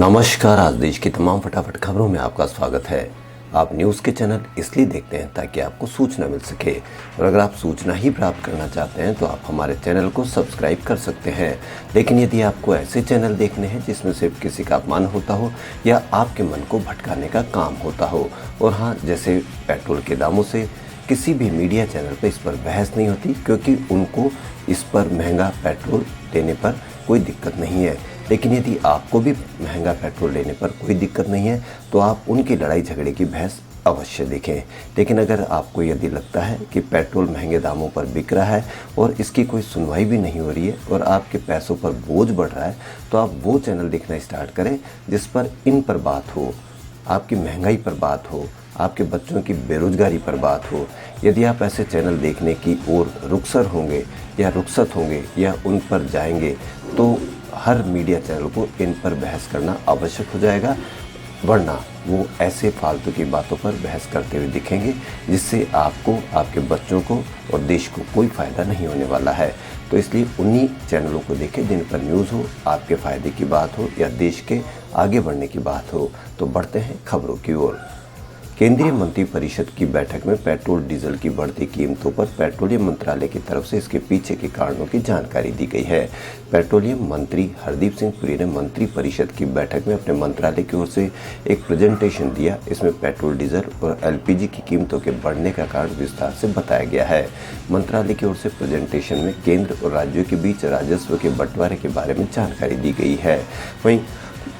नमस्कार। आज देश की तमाम फटाफट खबरों में आपका स्वागत है। आप न्यूज़ के चैनल इसलिए देखते हैं ताकि आपको सूचना मिल सके, और अगर आप सूचना ही प्राप्त करना चाहते हैं तो आप हमारे चैनल को सब्सक्राइब कर सकते हैं। लेकिन यदि आपको ऐसे चैनल देखने हैं जिसमें सिर्फ किसी का अपमान होता हो या आपके मन को भटकाने का काम होता हो, और हाँ, जैसे पेट्रोल के दामों से किसी भी मीडिया चैनल पर इस पर बहस नहीं होती, क्योंकि उनको इस पर महंगा पेट्रोल लेने पर कोई दिक्कत नहीं है। लेकिन यदि आपको भी महंगा पेट्रोल लेने पर कोई दिक्कत नहीं है तो आप उनकी लड़ाई झगड़े की बहस अवश्य देखें। लेकिन अगर आपको यदि लगता है कि पेट्रोल महंगे दामों पर बिक रहा है और इसकी कोई सुनवाई भी नहीं हो रही है और आपके पैसों पर बोझ बढ़ रहा है, तो आप वो चैनल देखना स्टार्ट करें जिस पर इन पर बात हो, आपकी महंगाई पर बात हो, आपके बच्चों की बेरोजगारी पर बात हो। यदि आप ऐसे चैनल देखने की ओर रुखसर होंगे या रुखसत होंगे या उन पर जाएंगे तो हर मीडिया चैनल को इन पर बहस करना आवश्यक हो जाएगा, वरना वो ऐसे फालतू की बातों पर बहस करते हुए दिखेंगे जिससे आपको, आपके बच्चों को और देश को कोई फ़ायदा नहीं होने वाला है। तो इसलिए उन्हीं चैनलों को देखें जिन पर न्यूज़ हो, आपके फ़ायदे की बात हो या देश के आगे बढ़ने की बात हो। तो बढ़ते हैं खबरों की ओर। केंद्रीय मंत्रिपरिषद की बैठक में पेट्रोल डीजल की बढ़ती कीमतों पर पेट्रोलियम मंत्रालय की तरफ से इसके पीछे के कारणों की जानकारी दी गई है। पेट्रोलियम मंत्री हरदीप सिंह पुरी ने मंत्रिपरिषद की बैठक में अपने मंत्रालय की ओर से एक प्रेजेंटेशन दिया। इसमें पेट्रोल, डीजल और एलपीजी की कीमतों के बढ़ने का कारण विस्तार से बताया गया है। मंत्रालय की ओर से प्रेजेंटेशन में केंद्र और राज्यों के बीच राजस्व के बंटवारे के बारे में जानकारी दी गई है। वहीं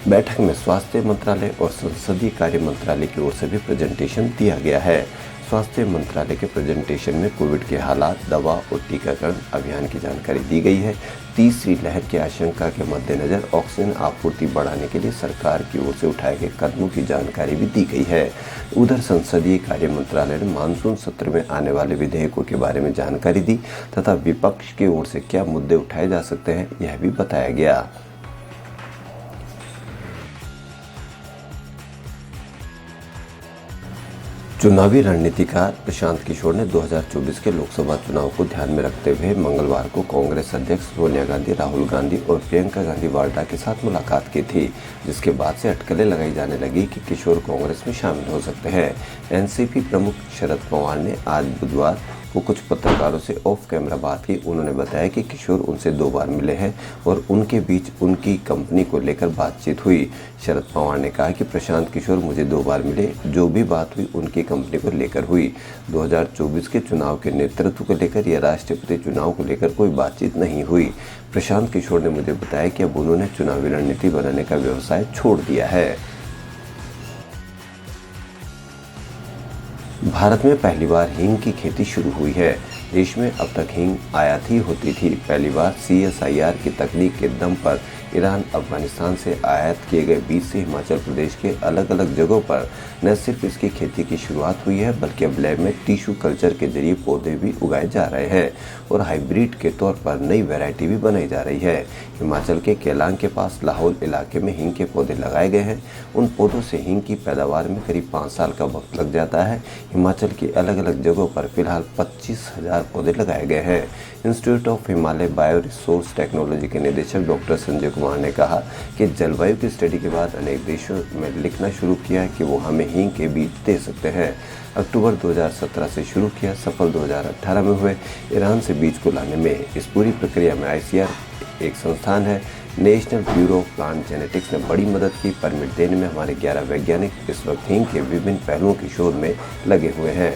बैठक में स्वास्थ्य मंत्रालय और संसदीय कार्य मंत्रालय की ओर से भी प्रेजेंटेशन दिया गया है। स्वास्थ्य मंत्रालय के प्रेजेंटेशन में कोविड के हालात, दवा और टीकाकरण अभियान की जानकारी दी गई है। तीसरी लहर की आशंका के मद्देनजर ऑक्सीजन आपूर्ति बढ़ाने के लिए सरकार की ओर से उठाए गए कदमों की जानकारी भी दी गई है। उधर संसदीय कार्य मंत्रालय ने मानसून सत्र में आने वाले विधेयकों के बारे में जानकारी दी तथा विपक्ष की ओर से क्या मुद्दे उठाए जा सकते हैं यह भी बताया गया। चुनावी रणनीतिकार प्रशांत किशोर ने 2024 के लोकसभा चुनाव को ध्यान में रखते हुए मंगलवार को कांग्रेस अध्यक्ष सोनिया गांधी, राहुल गांधी और प्रियंका गांधी वाड्रा के साथ मुलाकात की थी, जिसके बाद से अटकलें लगाई जाने लगी कि किशोर कांग्रेस में शामिल हो सकते हैं। एनसीपी प्रमुख शरद पवार ने आज बुधवार को कुछ पत्रकारों से ऑफ कैमरा बात की। उन्होंने बताया कि किशोर उनसे 2 बार मिले हैं और उनके बीच उनकी कंपनी को लेकर बातचीत हुई। शरद पवार ने कहा कि प्रशांत किशोर मुझे 2 बार मिले, जो भी बात हुई उनकी कंपनी को लेकर हुई। 2024 के चुनाव के नेतृत्व को लेकर या राष्ट्रपति चुनाव को लेकर कोई बातचीत नहीं हुई। प्रशांत किशोर ने मुझे बताया कि अब उन्होंने चुनावी रणनीति बनाने का व्यवसाय छोड़ दिया है। भारत में पहली बार हींग की खेती शुरू हुई है। देश में अब तक हींग आयात ही होती थी। पहली बार CSIR की तकनीक के दम पर ईरान, अफगानिस्तान से आयात किए गए बीज से हिमाचल प्रदेश के अलग अलग जगहों पर न सिर्फ इसकी खेती की शुरुआत हुई है, बल्कि अब लैब में टिश्यू कल्चर के जरिए पौधे भी उगाए जा रहे हैं और हाइब्रिड के तौर पर नई वैरायटी भी बनाई जा रही है। हिमाचल के केलांग के पास लाहौल इलाके में हींग के पौधे लगाए गए हैं। उन पौधों से हींग की पैदावार में करीब 5 साल का वक्त लग जाता है। हिमाचल की अलग अलग जगहों पर फिलहाल 25,000 पौधे लगाए गए हैं। Institute of Himalaya bio resource technology के निदेशक डॉक्टर संजय कुमार ने कहा कि जलवायु की स्टडी के बाद अनेक देशों में लिखना शुरू किया है कि वो हमें हींग के बीज दे सकते हैं। अक्टूबर 2017 से शुरू किया, सफल 2018 में हुए। ईरान से बीज को लाने में इस पूरी प्रक्रिया में ICR एक संस्थान है, national bureau of plant genetics ने बड़ी मदद की। परमिट देने में हमारे 11 वैज्ञानिक इस वक्त हींग के विभिन्न पहलुओं की शोध में लगे हुए हैं।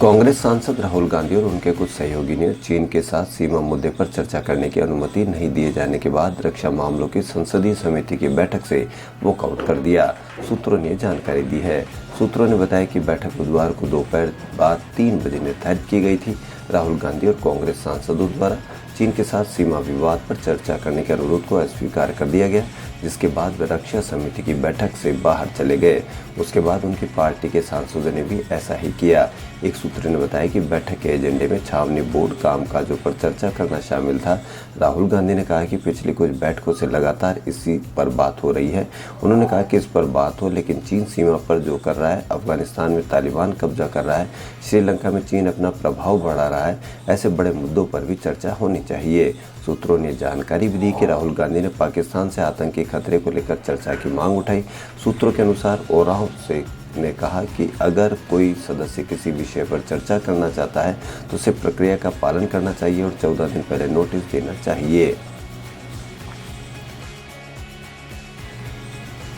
कांग्रेस सांसद राहुल गांधी और उनके कुछ सहयोगी ने चीन के साथ सीमा मुद्दे पर चर्चा करने की अनुमति नहीं दिए जाने के बाद रक्षा मामलों की संसदीय समिति की बैठक से वॉकआउट कर दिया। सूत्रों ने जानकारी दी है। सूत्रों ने बताया कि बैठक बुधवार को दोपहर बाद 3 बजे निर्धारित की गई थी। राहुल गांधी और कांग्रेस सांसदों द्वारा चीन के साथ सीमा विवाद पर चर्चा करने के अनुरोध को अस्वीकार कर दिया गया। जिसके बाद वे रक्षा समिति की बैठक से बाहर चले गए। उसके बाद उनकी पार्टी के सांसदों ने भी ऐसा ही किया। एक सूत्र ने बताया कि बैठक के एजेंडे में छावनी बोर्ड कामकाजों पर चर्चा करना शामिल था। राहुल गांधी ने कहा कि पिछली कुछ बैठकों से लगातार इसी पर बात हो रही है। उन्होंने कहा कि इस पर बात हो, लेकिन चीन सीमा पर जो कर रहा है, अफगानिस्तान में तालिबान कब्जा कर रहा है, श्रीलंका में चीन अपना प्रभाव बढ़ा रहा है, ऐसे बड़े मुद्दों पर भी चर्चा होनी चाहिए। सूत्रों ने जानकारी भी दी कि राहुल गांधी ने पाकिस्तान से आतंकी खतरे को लेकर चर्चा की मांग उठाई। सूत्रों के अनुसार ओराव से ने कहा कि अगर कोई सदस्य किसी विषय पर चर्चा करना चाहता है तो उसे प्रक्रिया का पालन करना चाहिए और 14 दिन पहले नोटिस देना चाहिए।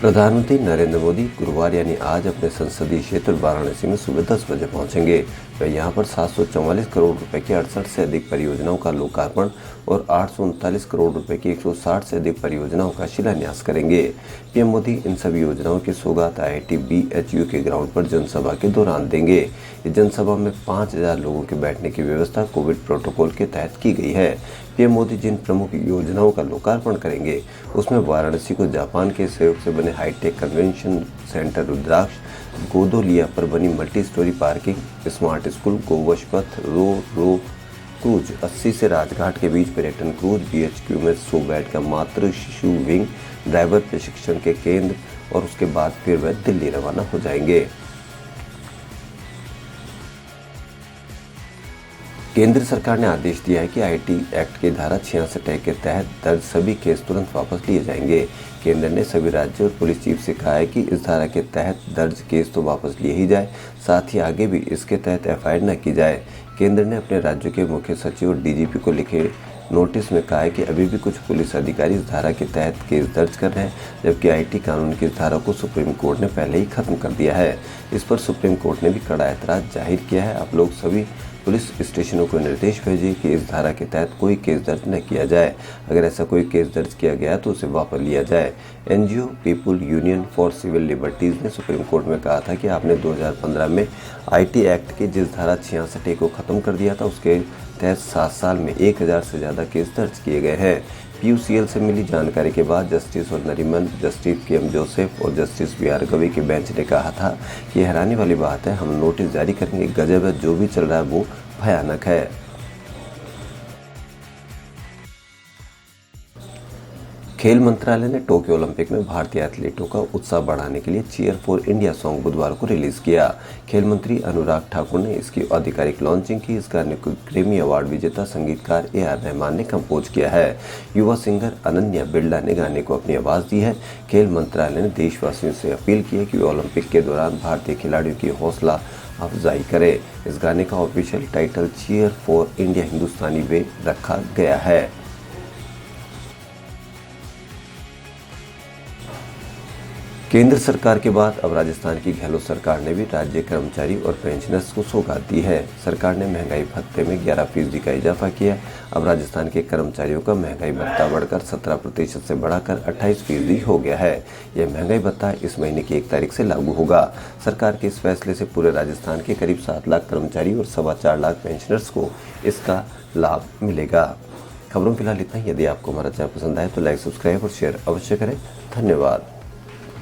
प्रधानमंत्री नरेंद्र मोदी गुरुवार यानी आज अपने संसदीय क्षेत्र वाराणसी में सुबह 10 बजे पहुंचेंगे। वे यहां पर 744 करोड़ रुपए की 68 से अधिक परियोजनाओं का लोकार्पण और 839 करोड़ रुपए की 160 से अधिक परियोजनाओं का शिलान्यास करेंगे। पीएम मोदी इन सभी योजनाओं की सौगात IIT BHU के ग्राउंड पर जनसभा के दौरान देंगे। इस जनसभा में 5000 लोगों के बैठने की व्यवस्था कोविड प्रोटोकॉल के तहत की गई है। पीएम मोदी जिन प्रमुख योजनाओं का लोकार्पण करेंगे उसमें वाराणसी को जापान के सहयोग से बने high tech convention centre Rudraksh, Godowlia पर बनी multi storey parking, smart school, गोवश पथ, रो क्रूज, 80 से राजघाट के बीच पर्यटन क्रूज, BHQ में 100 बेड का मातृ शिशु विंग, ड्राइवर प्रशिक्षण के केंद्र और उसके बाद फिर वह दिल्ली रवाना हो जाएंगे। केंद्र सरकार ने आदेश दिया है कि IT एक्ट की धारा 66A के तहत दर्ज सभी केस तुरंत वापस लिए जाएंगे। केंद्र ने सभी राज्यों और पुलिस चीफ से कहा है कि इस धारा के तहत दर्ज केस तो वापस लिए ही जाए, साथ ही आगे भी इसके तहत FIR न की जाए। केंद्र ने अपने राज्यों के मुख्य सचिव और DGP को लिखे नोटिस में कहा है कि अभी भी कुछ पुलिस अधिकारी इस धारा के तहत केस दर्ज कर रहे हैं, जबकि IT कानून की इस धारा को सुप्रीम कोर्ट ने पहले ही खत्म कर दिया है। इस पर सुप्रीम कोर्ट ने भी कड़ा ऐतराज जाहिर किया है। आप लोग सभी पुलिस स्टेशनों को निर्देश भेजिए कि इस धारा के तहत कोई केस दर्ज न किया जाए। अगर ऐसा कोई केस दर्ज किया गया तो उसे वापस लिया जाए। NGO people union for civil liberties ने सुप्रीम कोर्ट में कहा था कि आपने 2015 में IT एक्ट की जिस धारा 66A को खत्म कर दिया था उसके तहत 7 साल में 1000 से ज़्यादा केस दर्ज किए गए हैं। PUCL से मिली जानकारी के बाद जस्टिस और नरीमन, जस्टिस KM जोसेफ और जस्टिस BR गवई के बेंच ने कहा था कि हैरानी वाली बात है, हम नोटिस जारी करेंगे, गजब है, जो भी चल रहा है वो भयानक है। खेल मंत्रालय ने टोक्यो ओलंपिक में भारतीय एथलीटों का उत्साह बढ़ाने के लिए चीयर फॉर इंडिया सॉन्ग बुधवार को रिलीज किया। खेल मंत्री अनुराग ठाकुर ने इसकी आधिकारिक लॉन्चिंग की। इस गाने को ग्रैमी अवार्ड विजेता संगीतकार AR रहमान ने कंपोज किया है। युवा सिंगर अनन्या बिरला ने गाने को अपनी आवाज़ दी है। खेल मंत्रालय ने देशवासियों से अपील की है कि वे ओलंपिक के दौरान भारतीय खिलाड़ियों की हौसला अफजाई करे। इस गाने का official title cheer for India Hindustani way रखा गया है। केंद्र सरकार के बाद अब राजस्थान की गहलोत सरकार ने भी राज्य कर्मचारी और पेंशनर्स को सौगात दी है। सरकार ने महंगाई भत्ते में 11% का इजाफा किया। अब राजस्थान के कर्मचारियों का महंगाई भत्ता बढ़कर 17% से बढ़ाकर 28% हो गया है। यह महंगाई भत्ता इस महीने की 1 तारीख से लागू होगा। सरकार के इस फैसले से पूरे राजस्थान के करीब 7 लाख कर्मचारी और 4.25 लाख पेंशनर्स को इसका लाभ मिलेगा। खबरों फिलहाल इतना ही। यदि आपको हमारा चैनल पसंद आए तो लाइक, सब्सक्राइब और शेयर अवश्य करें। धन्यवाद।